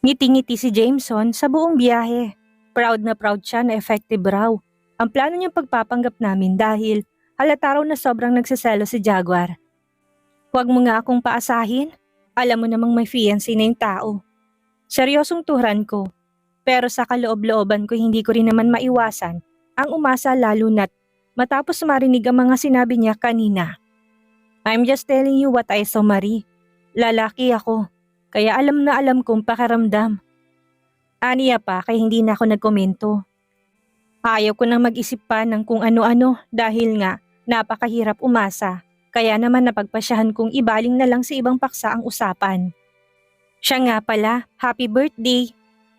Ngiti-ngiti si Jameson sa buong biyahe. Proud na proud siya na effective raw ang plano niyang pagpapanggap namin dahil halata raw na sobrang nagsaselo si Jaguar. Huwag mo nga akong paasahin. Alam mo namang may fiancé na yung tao. Seryosong turan ko. Pero sa kaloob-looban ko hindi ko rin naman maiwasan ang umasa lalo na't matapos marinig ang mga sinabi niya kanina. I'm just telling you what I saw, Marie. Lalaki ako, kaya alam na alam kong pakiramdam. Aniya pa kaya hindi na ako nagkomento. Ayaw ko nang mag-isip pa ng kung ano-ano dahil nga napakahirap umasa. Kaya naman napagpasyahan kong ibaling na lang sa ibang paksa ang usapan. Siya nga pala, happy birthday.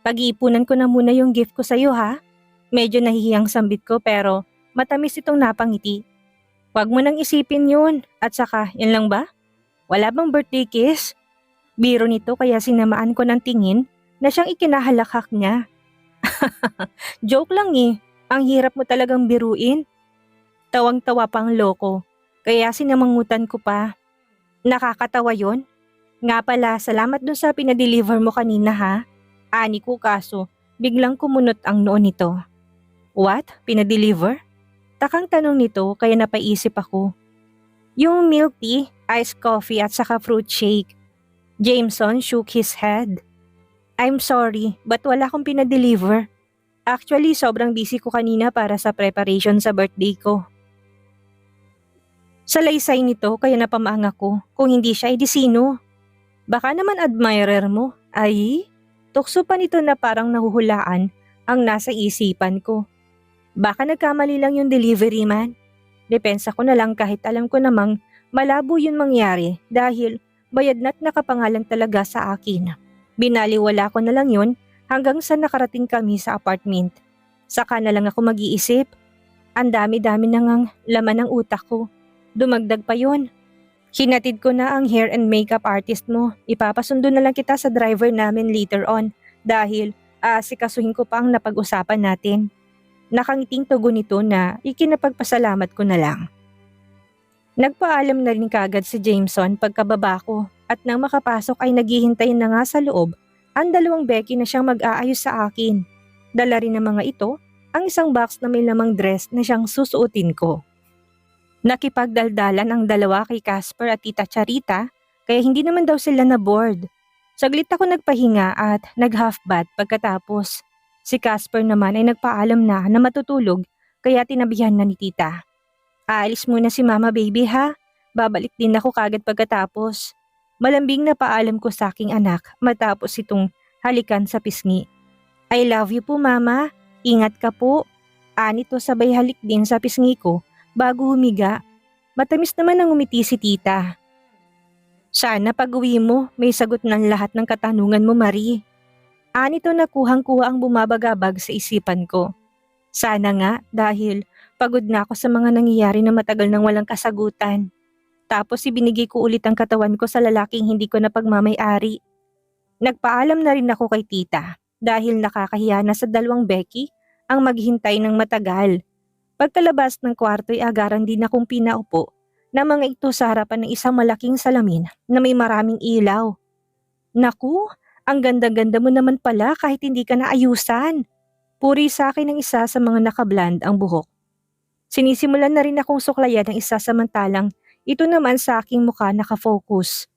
Pag-iipunan ko na muna yung gift ko sa'yo ha. Medyo nahihiyang sambit ko pero matamis itong napangiti. Huwag mo nang isipin yun at saka yan lang ba? Wala bang birthday kiss? Biro nito kaya sinamaan ko ng tingin na siyang ikinahalakhak niya. Joke lang eh, ang hirap mo talagang biruin. Tawang-tawa pang loko, kaya sinamangutan ko pa. Nakakatawa yon. Nga pala, salamat dun sa pinadeliver mo kanina ha. Ani ko kaso, biglang kumunot ang noon nito. What? Pinadeliver? Takang tanong nito kaya napaisip ako. Yung milk tea, iced coffee at saka fruit shake. Jameson shook his head. I'm sorry, but wala akong pinadeliver. Actually, sobrang busy ko kanina para sa preparation sa birthday ko. Sa laysay nito kaya napamang ako kung hindi siya ay di sino. Baka naman admirer mo. Ay, tukso pa nito na parang nahuhulaan ang nasa isipan ko. Baka nagkamali lang yung delivery man. Depensa ko na lang kahit alam ko namang malabo yun mangyari dahil bayad na't nakapangalan talaga sa akin. Binaliwala ko na lang yun hanggang sa nakarating kami sa apartment. Saka na lang ako mag-iisip. Ang dami-dami na ngang laman ng utak ko. Dumagdag pa yun. Hinatid ko na ang hair and makeup artist mo. Ipapasundo na lang kita sa driver namin later on dahil aasikasuhin ko pa ang napag-usapan natin. Nakangiting tugon nito na ikinapagpasalamat ko na lang. Nagpaalam na rin kagad si Jameson pagkababa ko at nang makapasok ay naghihintay na nga sa loob ang dalawang Becky na siyang mag-aayos sa akin. Dala rin ng mga ito ang isang box na may lamang dress na siyang susuotin ko. Nakipagdaldalan ang dalawa kay Casper at Tita Charita kaya hindi naman daw sila na bored. Saglit ako nagpahinga at nag-half bath pagkatapos. Si Casper naman ay nagpaalam na matutulog kaya tinabihan na ni Tita. Aalis muna si Mama Baby ha, babalik din ako kagad pagkatapos. Malambing na paalam ko sa aking anak matapos itong halikan sa pisngi. I love you po Mama, ingat ka po. Anito sabay halik din sa pisngi ko. Bago humiga, matamis naman ang umiti si Tita. Sana pag-uwi mo, may sagot ng lahat ng katanungan mo, Marie. Anito na kuhang-kuha ang bumabagabag sa isipan ko. Sana nga dahil pagod na ako sa mga nangyayari na matagal nang walang kasagutan. Tapos ibinigay ko ulit ang katawan ko sa lalaking hindi ko napagmamay-ari. Nagpaalam na rin ako kay Tita dahil nakakahiya na sa dalawang Becky ang maghintay ng matagal. Pagkalabas ng kwarto ay agaran din akong pinaupo na mga ito sa harapan ng isang malaking salamin na may maraming ilaw. Naku, ang ganda-ganda mo naman pala kahit hindi ka naayusan. Puri sa akin ng isa sa mga nakablond ang buhok. Sinisimulan na rin akong suklayan ng isa samantalang ito naman sa aking mukha nakafocus.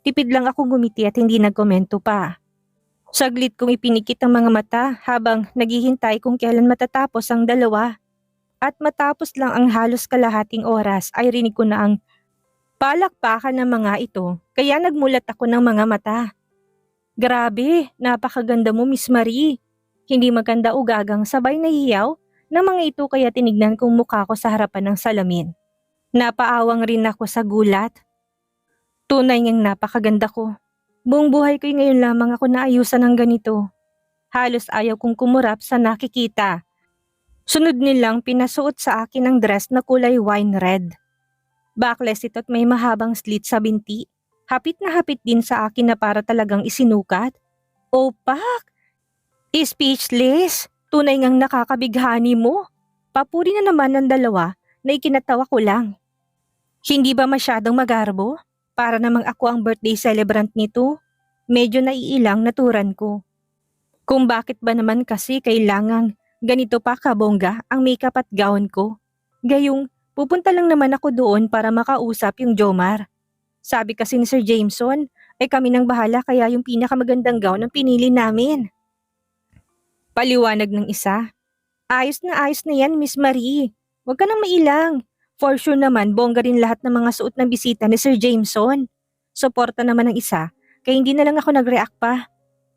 Tipid lang akong gumiti at hindi nagkomento pa. Saglit kong ipinikit ang mga mata habang naghihintay kung kailan matatapos ang dalawa. At matapos lang ang halos kalahating oras ay rinig ko na ang palakpakan ng mga ito kaya nagmulat ako ng mga mata. Grabe, napakaganda mo Miss Marie. Hindi maganda o gagang sabay nahiyaw ng mga ito kaya tinignan kong mukha ko sa harapan ng salamin. Napaawang rin ako sa gulat. Tunay ngang napakaganda ko. Buong buhay ko'y ngayon lamang ako naayusan ng ganito. Halos ayaw kong kumurap sa nakikita. Sunod nilang pinasuot sa akin ang dress na kulay wine red. Backless ito at may mahabang slit sa binti. Hapit na hapit din sa akin na para talagang isinukat. Opak! Speechless! Tunay ngang nakakabighani mo. Papuri na naman ng dalawa na ikinatawa ko lang. Hindi ba masyadong magarbo? Para namang ako ang birthday celebrant nito. Medyo naiilang naturan ko. Kung bakit ba naman kasi kailangang ganito pa kabongga ang makeup at gown ko. Gayong pupunta lang naman ako doon para makausap yung Jomar. Sabi kasi ni Sir Jameson, ay kami nang bahala kaya yung pinakamagandang gown ang pinili namin. Paliwanag ng isa. Ayos na yan, Miss Marie. Huwag ka nang mailang. For sure naman, bongga rin lahat ng mga suot ng bisita ni Sir Jameson. Suporta naman ng isa, kaya hindi na lang ako nag-react pa.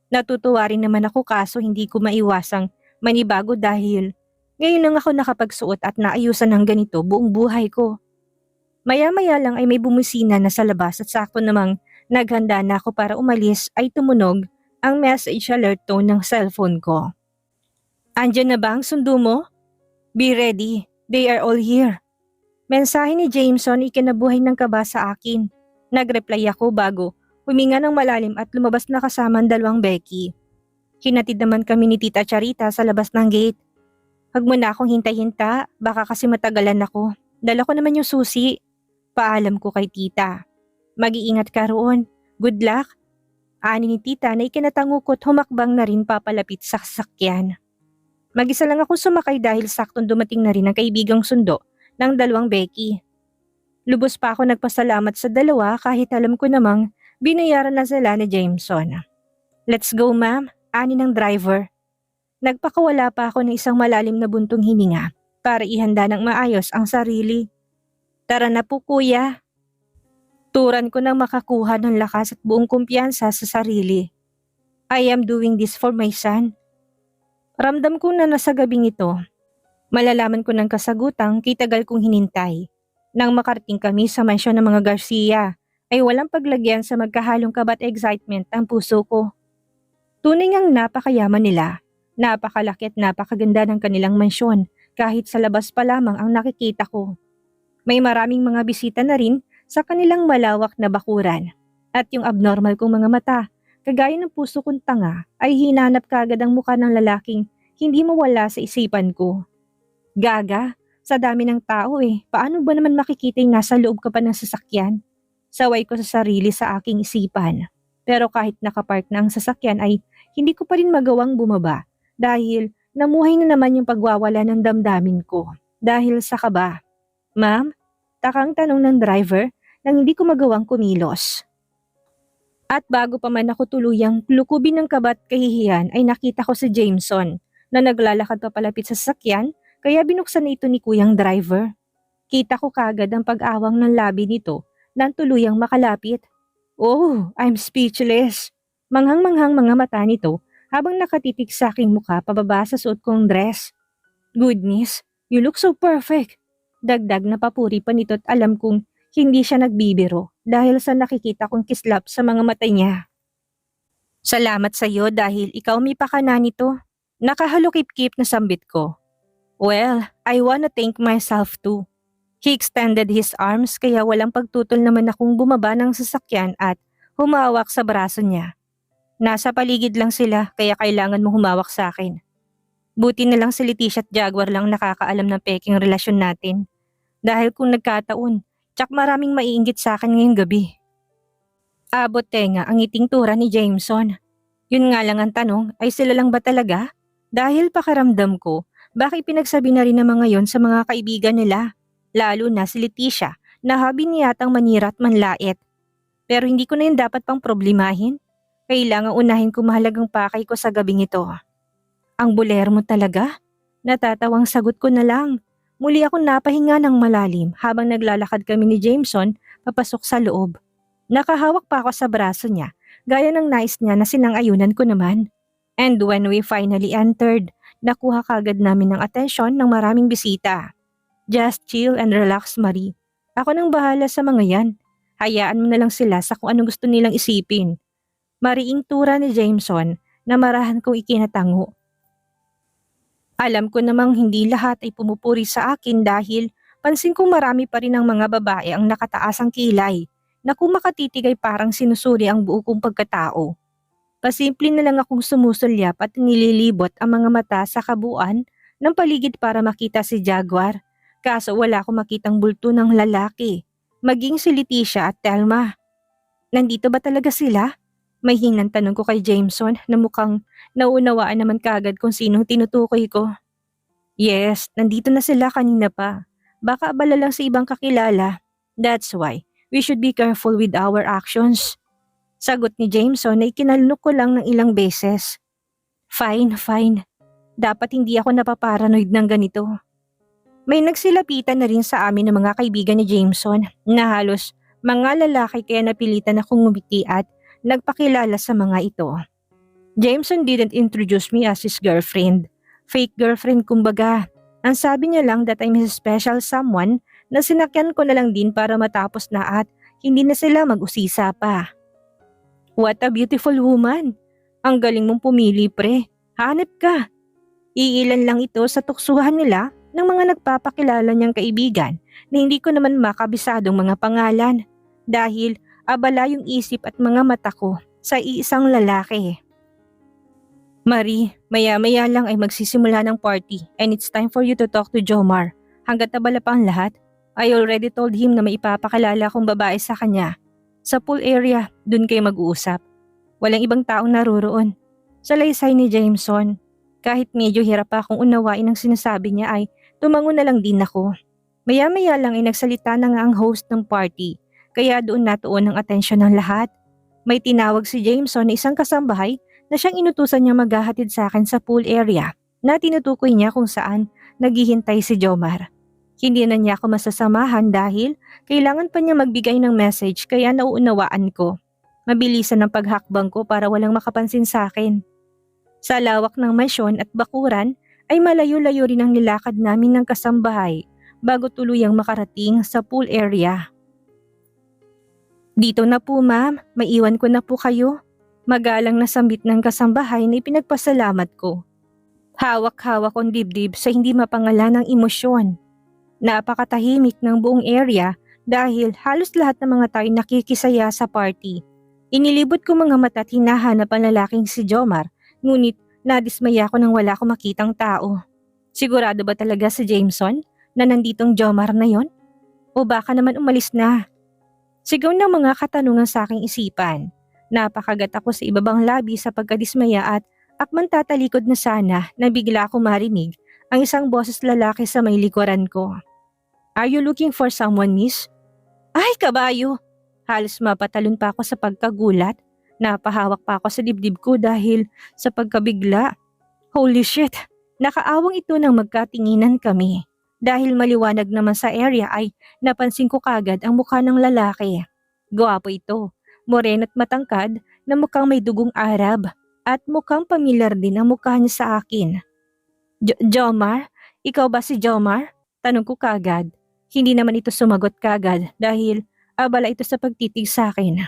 Natutuwa rin naman ako kaso hindi ko maiwasang manibago dahil ngayon lang ako nakapagsuot at naayusan ng ganito buong buhay ko. Maya-maya lang ay may bumusina na sa labas at sakto namang naghanda na ako para umalis ay tumunog ang message alert tone ng cellphone ko. Andiyan na ba ang sundo mo? Be ready, they are all here. Mensahe ni Jameson ikinabuhay ng kaba sa akin. Nag-reply ako bago huminga ng malalim at lumabas na kasama ang dalawang Becky. Hinatid naman kami ni Tita Charita sa labas ng gate. Huwag mo na akong hintay-hinta, baka kasi matagalan ako. Dala ko naman yung susi. Paalam ko kay Tita. Mag-iingat ka roon. Good luck. Ani ni Tita na ikinatanguko't humakbang na rin papalapit sa sasakyan. Mag-isa lang akong sumakay dahil saktong dumating na rin ang kaibigang sundo ng dalawang Becky. Lubos pa ako nagpasalamat sa dalawa kahit alam ko namang binayaran na sila ni Jameson. Let's go ma'am, ani ng driver. Nagpakawala pa ako ng isang malalim na buntong hininga para ihanda ng maayos ang sarili. Tara na po kuya. Turan ko nang makakuha ng lakas at buong kumpiyansa sa sarili. I am doing this for my son. Ramdam ko na nasa gabing ito. Malalaman ko ng kasagutang kitagal kong hinintay. Nang makarating kami sa mansyon ng mga Garcia, ay walang paglagyan sa magkahalong kaba at excitement ang puso ko. Tunay ngang napakayaman nila, napakalaki at napakaganda ng kanilang mansyon kahit sa labas pa lamang ang nakikita ko. May maraming mga bisita na rin sa kanilang malawak na bakuran. At yung abnormal kong mga mata, kagaya ng puso kong tanga, ay hinanap kaagad ang mukha ng lalaking hindi mawala sa isipan ko. Gaga, sa dami ng tao paano ba naman makikita yung nasa loob ka pa ng sasakyan? Saway ko sa sarili sa aking isipan. Pero kahit nakapark na ang sasakyan ay hindi ko pa rin magawang bumaba dahil namuhay na naman yung pagwawala ng damdamin ko dahil sa kaba. Ma'am, takang tanong ng driver nang hindi ko magawang kumilos. At bago pa man ako tuluyang lukubin ng kaba at kahihiyan ay nakita ko si Jameson na naglalakad papalapit sa sasakyan kaya binuksan na ito ni kuyang driver. Kita ko kagad ang pag-awang ng labi nito nang tuluyang makalapit. Oh, I'm speechless. Manghang-manghang mga mata nito habang nakatitig sa aking mukha pababa sa suot kong dress. Goodness, you look so perfect. Dagdag na papuri pa nito at alam kong hindi siya nagbibiro dahil sa nakikita kong kislap sa mga mata niya. Salamat sa iyo dahil ikaw may pakana nito. Nakahalukip-kip na sambit ko. Well, I wanna thank myself too. He extended his arms kaya walang pagtutol naman akong bumaba ng sasakyan at humawak sa braso niya. Nasa paligid lang sila kaya kailangan mo humawak sa akin. Buti na lang si Leticia at Jaguar lang nakakaalam ng peking relasyon natin. Dahil kung nagkataon, tsak maraming maiinggit sa akin ngayong gabi. Abot tenga ang ngiting tura ni Jameson. Yun nga lang ang tanong, ay sila lang ba talaga? Dahil pakaramdam ko, bakit pinagsabi na rin ng mga yon sa mga kaibigan nila? Lalo na si Leticia na habi niya yatang manira at manlait. Pero hindi ko na yun dapat pang problemahin. Kailangang unahin ko mahalagang pakay ko sa gabing ito. Ang buler mo talaga? Natatawang sagot ko na lang. Muli akong napahinga ng malalim habang naglalakad kami ni Jameson papasok sa loob. Nakahawak pa ako sa braso niya, gaya ng nais niya na sinang-ayunan ko naman. And when we finally entered, nakuha kagad namin ng atensyon ng maraming bisita. Just chill and relax, Marie. Ako nang bahala sa mga yan. Hayaan mo na lang sila sa kung anong gusto nilang isipin. Mariing tura ni Jameson na marahan kong ikinatango. Alam ko namang hindi lahat ay pumupuri sa akin dahil pansin kong marami pa rin ang mga babae ang nakataas ang kilay na kung makatitig ay parang sinusuri ang buo kong pagkatao. Pasimple na lang akong sumusulyap at nililibot ang mga mata sa kabuuan ng paligid para makita si Jaguar. Kaso wala akong makitang bulto ng lalaki, maging si Leticia at Telma. Nandito ba talaga sila? May hinang tanong ko kay Jameson na mukhang nauunawaan naman kagad kung sinong tinutukoy ko. Yes, nandito na sila kanina pa. Baka abala lang sa ibang kakilala. That's why we should be careful with our actions. Sagot ni Jameson na ikinalunok ko lang ng ilang beses. Fine, fine. Dapat hindi ako napaparanoid ng ganito. May nagsilapitan na rin sa amin ng mga kaibigan ni Jameson na halos mga lalaki kaya napilitan akong ngumiti at nagpakilala sa mga ito. Jameson didn't introduce me as his girlfriend. Fake girlfriend kumbaga. Ang sabi niya lang that I'm his special someone na sinakyan ko na lang din para matapos na at hindi na sila mag-usisa pa. What a beautiful woman. Ang galing mong pumili pre. Hanep ka. Iilan lang ito sa tuksuhan nila ng mga nagpapakilala niyang kaibigan na hindi ko naman makabisadong mga pangalan dahil abala yung isip at mga mata ko sa iisang lalaki. Marie, maya-maya lang ay magsisimula ng party and it's time for you to talk to Jomar. Hanggat nabala pa ang lahat, I already told him na may ipapakilala kong babae sa kanya. Sa pool area, dun kayo mag-uusap. Walang ibang taong naroroon. Sa laysay ni Jameson, kahit medyo hirap akong unawain ang sinasabi niya ay tumango na lang din ako. Maya-maya lang ay nagsalita na nga ang host ng party, kaya doon natuon ang atensyon ng lahat. May tinawag si Jameson na isang kasambahay na siyang inutusan niya maghahatid sa akin sa pool area na tinutukoy niya kung saan naghihintay si Jomar. Hindi na niya ako masasamahan dahil kailangan pa niya magbigay ng message kaya nauunawaan ko. Mabilisan ang paghakbang ko para walang makapansin sa akin. Sa lawak ng mansyon at bakuran ay malayo-layo rin ang nilakad namin ng kasambahay bago tuluyang makarating sa pool area. Dito na po ma'am, maiwan ko na po kayo. Magalang na sambit ng kasambahay na ipinagpasalamat ko. Hawak-hawak ang dibdib sa hindi mapangalan ng emosyon. Napakatahimik ng buong area dahil halos lahat ng mga tao nakikisaya sa party. Inilibot ko mga mata at hinahanap ang lalaking si Jomar, ngunit nadismaya ako nang wala akong makitang tao. Sigurado ba talaga si Jameson na nanditong Jomar na yon? O baka naman umalis na? Sigaw ng mga katanungan sa aking isipan. Napakagat ako sa ibabang labi sa pagkadismaya at akman tatalikod na sana na bigla akong marinig ang isang boses lalaki sa may likuran ko. Are you looking for someone, miss? Ay, kabayo! Halos mapatalon pa ako sa pagkagulat. Napahawak pa ako sa dibdib ko dahil sa pagkabigla. Holy shit! Nakaawang ito nang magkatinginan kami. Dahil maliwanag naman sa area ay napansin ko kagad ang mukha ng lalaki. Gwapo ito. Moreno at matangkad na mukhang may dugong Arab at mukhang pamilyar din ang mukha niya sa akin. Jomar? Ikaw ba si Jomar? Tanong ko kagad. Hindi naman ito sumagot kagad dahil abala ito sa pagtitig sa akin.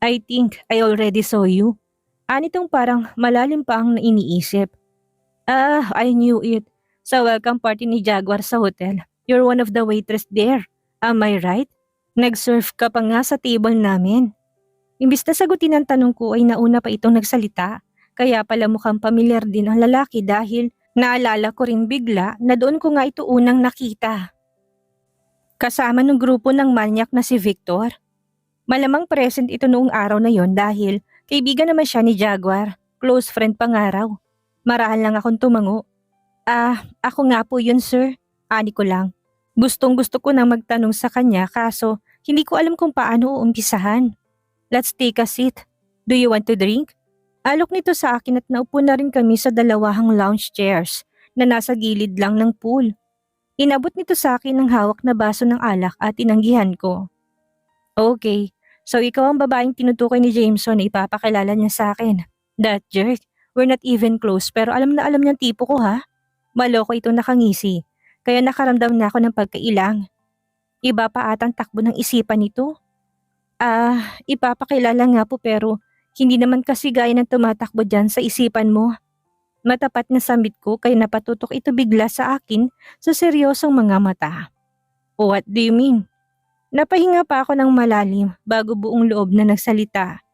I think I already saw you. Anitong parang malalim pa ang iniisip. I knew it. Sa welcome party ni Jaguar sa hotel, you're one of the waitress there. Am I right? Nag-serve ka pa nga sa table namin. Imbis na sagutin ang tanong ko ay nauna pa itong nagsalita, kaya pala mukhang pamilyar din ang lalaki dahil naalala ko rin bigla na doon ko nga ito unang nakita. Kasama ng grupo ng manyak na si Victor. Malamang present ito noong araw na yon dahil kaibigan naman siya ni Jaguar, close friend pa nga raw. Marahal lang akong tumango. Ako nga po yun sir, ani ko lang. Gustong gusto ko na magtanong sa kanya kaso hindi ko alam kung paano uumpisahan. Let's take a seat. Do you want to drink? Alok nito sa akin at naupo na rin kami sa dalawahang lounge chairs na nasa gilid lang ng pool. Inabot nito sa akin ang hawak na baso ng alak at tinanggihan ko. Okay, so ikaw ang babaeng tinutukoy ni Jameson na ipapakilala niya sa akin. That jerk, we're not even close pero alam na alam niyang tipo ko ha. Maloko itong nakangisi, kaya nakaramdam na ako ng pagkailang. Iba pa atang takbo ng isipan nito. Ipapakilala nga po pero hindi naman kasi gaya ng tumatakbo dyan sa isipan mo. Matapat na sambit ko kaya napatutok ito bigla sa akin sa seryosong mga mata. What do you mean? Napahinga pa ako ng malalim bago buong loob na nagsalita.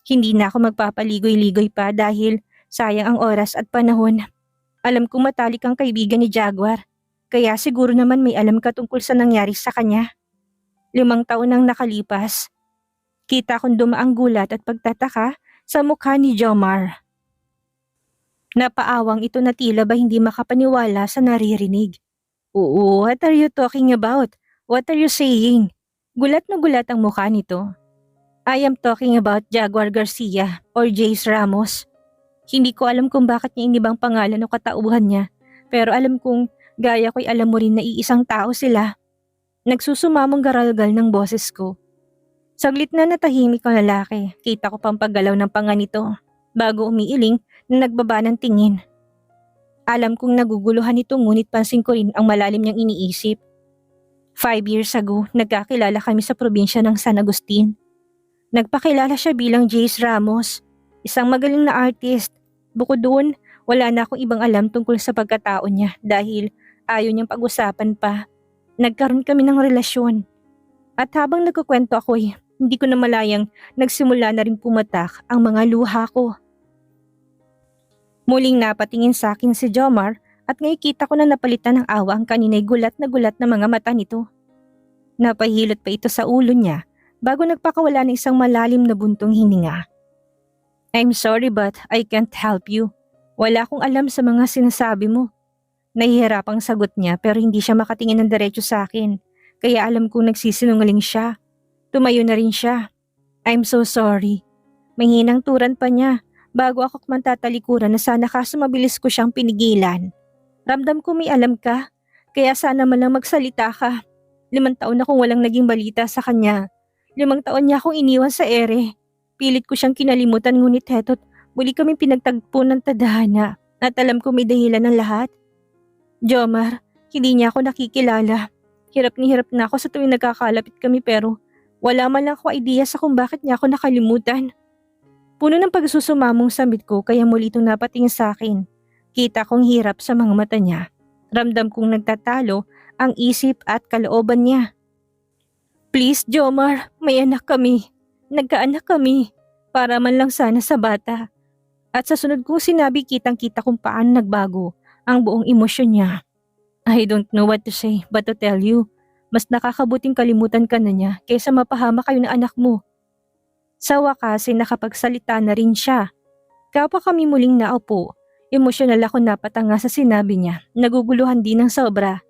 Hindi na ako magpapaligoy-ligoy pa dahil sayang ang oras at panahon. Alam kong matalik ang kaibigan ni Jaguar, kaya siguro naman may alam ka tungkol sa nangyari sa kanya. 5 taon nang nakalipas. Kita kong dumaang gulat at pagtataka sa mukha ni Jomar. Napaawang ito na tila ba hindi makapaniwala sa naririnig. Oo, what are you talking about? What are you saying? Gulat na gulat ang mukha nito. I am talking about Jaguar Garcia or Jace Ramos. Hindi ko alam kung bakit niya inibang pangalan o katauhan niya, pero alam kong gaya ko'y alam mo rin na iisang tao sila. Nagsusumamong garalgal ng boses ko. Saglit na natahimik ang lalaki, kita ko pang paggalaw ng panga nito, bago umiiling na nagbaba ng tingin. Alam kong naguguluhan ito ngunit pansin ko rin ang malalim niyang iniisip. 5 years ago, nagkakilala kami sa probinsya ng San Agustin. Nagpakilala siya bilang Jace Ramos, isang magaling na artist. Bukod doon, wala na akong ibang alam tungkol sa pagkatao niya dahil ayaw niyang pag-usapan pa. Nagkaroon kami ng relasyon. At habang nagkukwento ako'y hindi ko na malayang nagsimula na rin pumatak ang mga luha ko. Muling napatingin sa akin si Jomar at ngayon kita ko na napalitan ng awa ang kanina'y gulat na mga mata nito. Napahilot pa ito sa ulo niya bago nagpakawala ng isang malalim na buntong hininga. I'm sorry but I can't help you. Wala akong alam sa mga sinasabi mo. Nahihirapang sagot niya pero hindi siya makatingin ng diretso sa akin. Kaya alam kong nagsisinungaling siya. Tumayo na rin siya. I'm so sorry. Manghinang turan pa niya bago ako mantatalikuran na sana kaso mabilis ko siyang pinigilan. Ramdam ko may alam ka, kaya sana man lang magsalita ka. 5 taon akong walang naging balita sa kanya. 5 taon niya akong iniwan sa ere. Pilit ko siyang kinalimutan ngunit heto't muli kami pinagtagpo ng tadhana at alam ko may dahilan ng lahat. Jomar, hindi niya ako nakikilala. Hirap na ako sa tuwing nagkakalapit kami pero wala man lang ako idea sa kung bakit niya ako nakalimutan. Puno ng pagsusumamong samit ko kaya muli itong napatingin sa akin. Kita kong hirap sa mga mata niya. Ramdam kong nagtatalo ang isip at kalooban niya. Please Jomar, may anak kami. Nagkaanak kami. Para man lang sana sa bata. At sa sunod kong sinabi kitang-kita kung paano nagbago ang buong emosyon niya. I don't know what to say but to tell you. Mas nakakabuting kalimutan ka na niya kaysa mapahama kayo na anak mo. Sa wakas ay nakapagsalita na rin siya. Kapwa kami muling naupo, emosyonal ako napatanga sa sinabi niya, naguguluhan din ng sobra.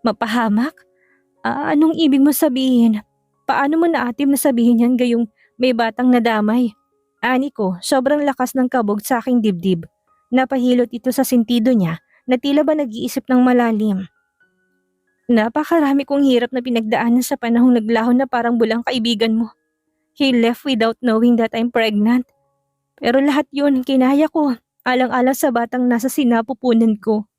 Mapahamak? Anong ibig mo sabihin? Paano mo naatim na sabihin yan gayong may batang nadamay? Ani ko, sobrang lakas ng kabog sa aking dibdib. Napahilot ito sa sentido niya na tila ba nag-iisip ng malalim. Napakarami kong hirap na pinagdaanan sa panahong naglaho na parang bulang kaibigan mo. He left without knowing that I'm pregnant. Pero lahat yun, kinaya ko, alang-alang sa batang nasa sinapupunan ko.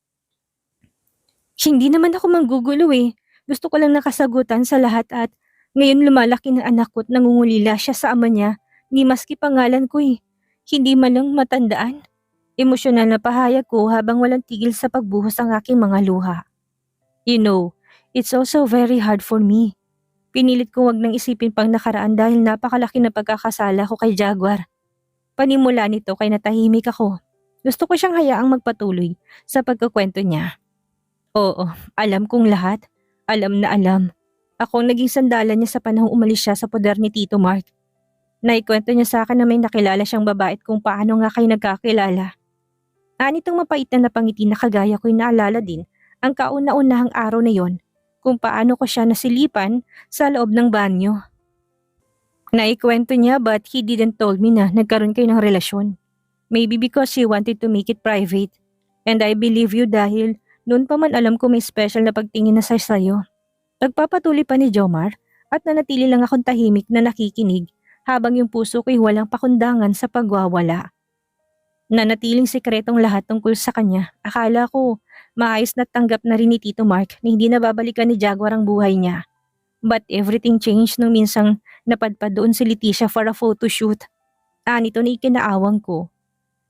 Hindi naman ako manggugulo eh. Gusto ko lang nakasagutan sa lahat at ngayon lumalaki na anak ko at nangungulila siya sa ama niya, ni maski pangalan ko eh. Hindi man lang matandaan. Emosyonal na pahayag ko habang walang tigil sa pagbuhos ang aking mga luha. You know, it's also very hard for me. Pinilit ko wag nang isipin pang nakaraan dahil napakalaki na pagkakasala ko kay Jaguar. Panimula nito kay natahimik ako. Gusto ko siyang hayaang magpatuloy sa pagkukwento niya. Oo, alam kong lahat. Alam na alam. Ako ang naging sandalan niya sa panahong umalis siya sa poder ni Tito Mark. Naikwento niya sa akin na may nakilala siyang babae at kung paano nga kayo nagkakilala. Anitong mapait na napangiti na kagaya ko'y naalala din ang kauna-unahang araw na yon kung paano ko siya nasilipan sa loob ng banyo. Naikwento niya but he didn't told me na nagkaroon kayo ng relasyon. Maybe because he wanted to make it private. And I believe you dahil noon pa man alam ko may special na pagtingin na sa'yo. Nagpapatuloy pa ni Jomar at nanatili lang akong tahimik na nakikinig habang yung puso ko'y walang pakundangan sa pagwawala. Nanatiling sikretong lahat tungkol sa kanya. Akala ko maayos na tanggap na rin ni Tito Mark na hindi na babalikan ni Jaguar ang buhay niya. But everything changed nung minsang napadpad doon si Leticia for a photoshoot. Nito na ikinaawang ko.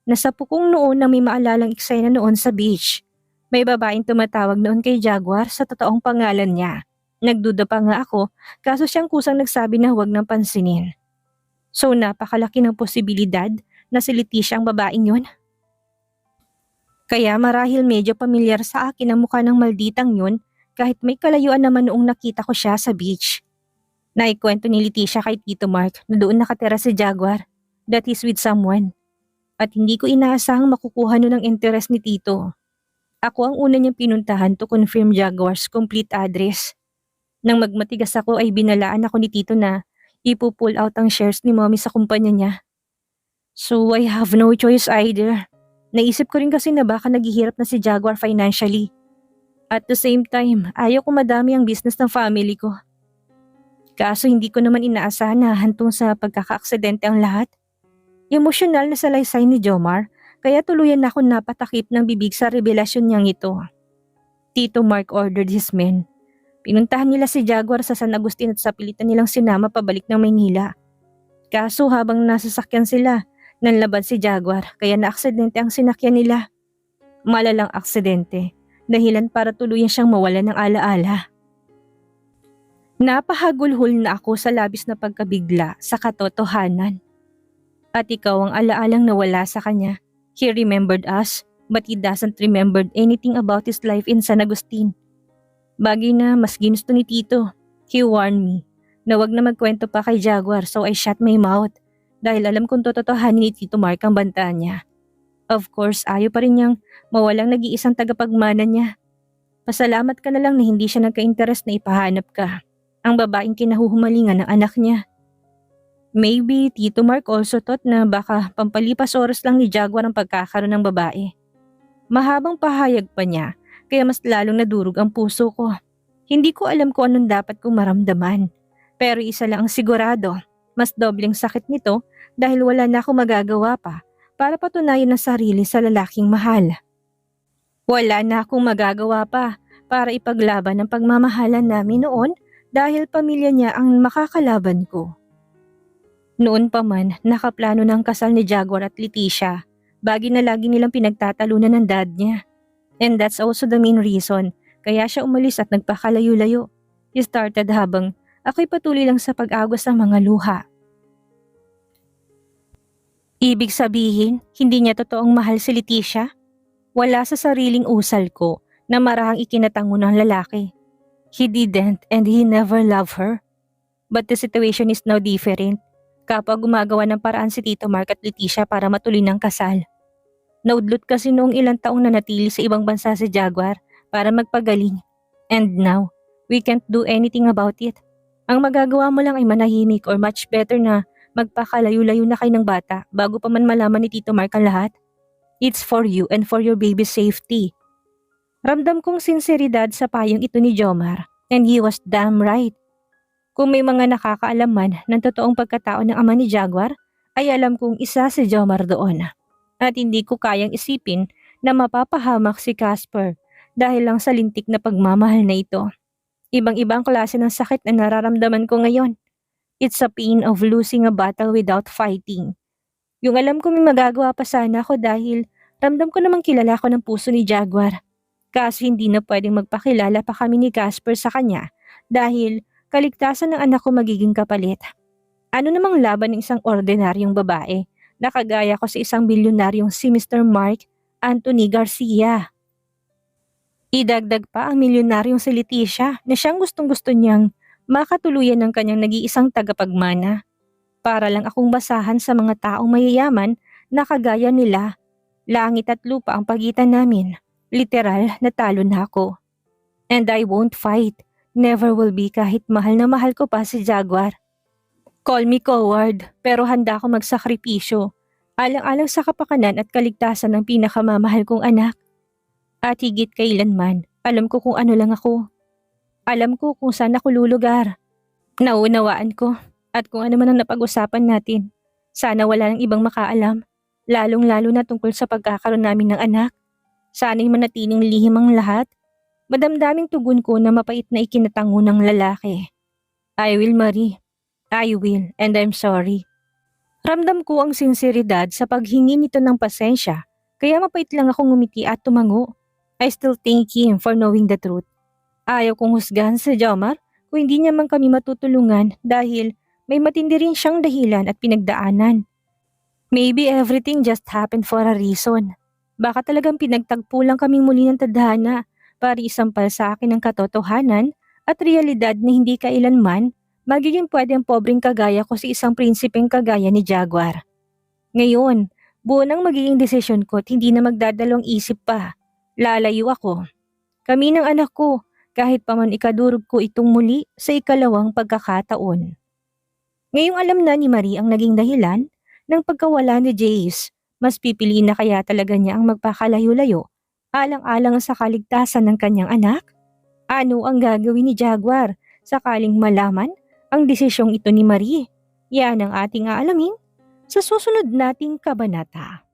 Nasa pukong noon na may maalalang eksena noon sa beach. May babaeng tumatawag noon kay Jaguar sa totoong pangalan niya. Nagduda pa nga ako kaso siyang kusang nagsabi na huwag nang pansinin. So napakalaki ng posibilidad na si Leticia ang babaeng yun. Kaya marahil medyo pamilyar sa akin ang mukha ng malditang yun kahit may kalayuan naman noong nakita ko siya sa beach. Naikwento ni Leticia kay Tito Mark na doon nakatira si Jaguar, that is with someone. At hindi ko inaasahang makukuha nun ang interes ni Tito. Ako ang una niyang pinuntahan to confirm Jaguar's complete address. Nang magmatigas ako ay binalaan ako ni Tito na ipupull out ang shares ni Mommy sa kumpanya niya. So I have no choice either. Naisip ko rin kasi na baka naghihirap na si Jaguar financially. At the same time, ayaw ko madami ang business ng family ko. Kaso hindi ko naman inaasahan na hantong sa pagkakaaksidente ang lahat. Emosyonal na salaysay ni Jomar, kaya tuluyan na ako napatakip ng bibig sa revelasyon niyang ito. Tito Mark ordered his men. Pinuntahan nila si Jaguar sa San Agustin at sa pilitan nilang sinama pabalik ng Maynila. Kaso habang nasa sakyan sila, nanlaban si Jaguar kaya naaksidente ang sinakyan nila. Malalang aksidente, dahilan para tuluyan siyang mawala ng alaala. Napahagulhol na ako sa labis na pagkabigla sa katotohanan. At ikaw ang alaalang nawala sa kanya. He remembered us, but he doesn't remember anything about his life in San Agustin. Bagay na mas ginusto ni Tito. He warned me na wag na magkwento pa kay Jaguar, so I shut my mouth dahil alam kong tototohanin ni Tito Mark ang banta niya. Of course, ayaw pa rin niyang mawalang nag-iisang tagapagmana niya. Pasalamat ka na lang na hindi siya nagka-interest na ipahanap ka, ang babaeng kinahuhumalingan ng anak niya. Maybe Tito Mark also thought na baka pampalipas oras lang ni Jaguar ang pagkakaroon ng babae. Mahabang pahayag pa niya, kaya mas lalong nadurog ang puso ko. Hindi ko alam kung anong dapat kong maramdaman. Pero isa lang ang sigurado, mas dobleng sakit nito dahil wala na akong magagawa pa para patunayan ang sarili sa lalaking mahal. Wala na akong magagawa pa para ipaglaban ang pagmamahalan namin noon dahil pamilya niya ang makakalaban ko. Noon pa man, nakaplano ng kasal ni Jaguar at Leticia, bagay na lagi nilang pinagtatalunan ng dad niya. And that's also the main reason kaya siya umalis at nagpakalayo-layo. He started habang ako'y patuloy lang sa pag-agos ng mga luha. Ibig sabihin, hindi niya totoong mahal si Leticia? Wala sa sariling usal ko na marahang ikinatango ng lalaki. He didn't and he never loved her. But the situation is now different. Kapag gumagawa ng paraan si Tito Mark at Leticia para matuloy ng kasal. Naudlot kasi noong ilang taong nanatili sa ibang bansa si Jaguar para magpagaling. And now, we can't do anything about it. Ang magagawa mo lang ay manahimik or much better na magpakalayo-layo na kayo ng bata bago pa man malaman ni Tito Mark ang lahat. It's for you and for your baby's safety. Ramdam kong sinseridad sa payong ito ni Jomar and he was damn right. Kung may mga nakakaalam man ng totoong pagkatao ng ama ni Jaguar, ay alam kong isa si Jomar doon. At hindi ko kayang isipin na mapapahamak si Casper dahil lang sa lintik na pagmamahal na ito. Ibang-ibang klase ng sakit na nararamdaman ko ngayon. It's a pain of losing a battle without fighting. Yung alam ko may magagawa pa sana ako dahil ramdam ko namang kilala ko ng puso ni Jaguar. Kaso hindi na pwedeng magpakilala pa kami ni Casper sa kanya dahil kaligtasan ng anak ko magiging kapalit. Ano namang laban ng isang ordinaryong babae na kagaya ko sa isang bilyonaryong si Mr. Mark Anthony Garcia. Idagdag pa ang milyonaryong si Leticia na siyang gustong-gusto niyang makatuluyan ng kanyang nag-iisang tagapagmana. Para lang akong basahan sa mga taong mayayaman na kagaya nila. Langit at lupa ang pagitan namin. Literal na talo na ako. And I won't fight. Never will be kahit mahal na mahal ko pa si Jaguar. Call me coward, pero handa ako magsakripisyo. Alang-alang sa kapakanan at kaligtasan ng pinakamamahal kong anak. At higit kailanman, alam ko kung ano lang ako. Alam ko kung saan ako lulugar. Naunawaan ko at kung ano man ang napag-usapan natin. Sana wala nang ibang makaalam, lalong-lalo na tungkol sa pagkakaroon namin ng anak. Sana'y manatiling lihim ang lahat. Madamdaming tugon ko na mapait na ikinatango ng lalaki. I will, Marie. I will, and I'm sorry. Ramdam ko ang sinseridad sa paghingi nito ng pasensya, kaya mapait lang akong ngumiti at tumango. I still thank him for knowing the truth. Ayaw kong husgahan sa Jomar kung hindi niya man kami matutulungan dahil may matindi rin siyang dahilan at pinagdaanan. Maybe everything just happened for a reason. Baka talagang pinagtagpo lang kaming muli ng tadhana para isampal sa akin ang katotohanan at realidad na hindi kailanman magiging pwede ang pobreng kagaya ko sa isang prinsipeng kagaya ni Jaguar. Ngayon, buo nang magiging desisyon ko at hindi na magdadalawang isip pa. Lalayo ako. Kami ng anak ko, kahit pa man ikadurog ko itong muli sa ikalawang pagkakataon. Ngayong alam na ni Marie ang naging dahilan ng pagkawala ni Jace, mas pipiliin na kaya talaga niya ang magpakalayo-layo, alang-alang sa kaligtasan ng kanyang anak? Ano ang gagawin ni Jaguar sakaling malaman ang desisyong ito ni Marie? Yan ang ating aalamin sa susunod nating kabanata.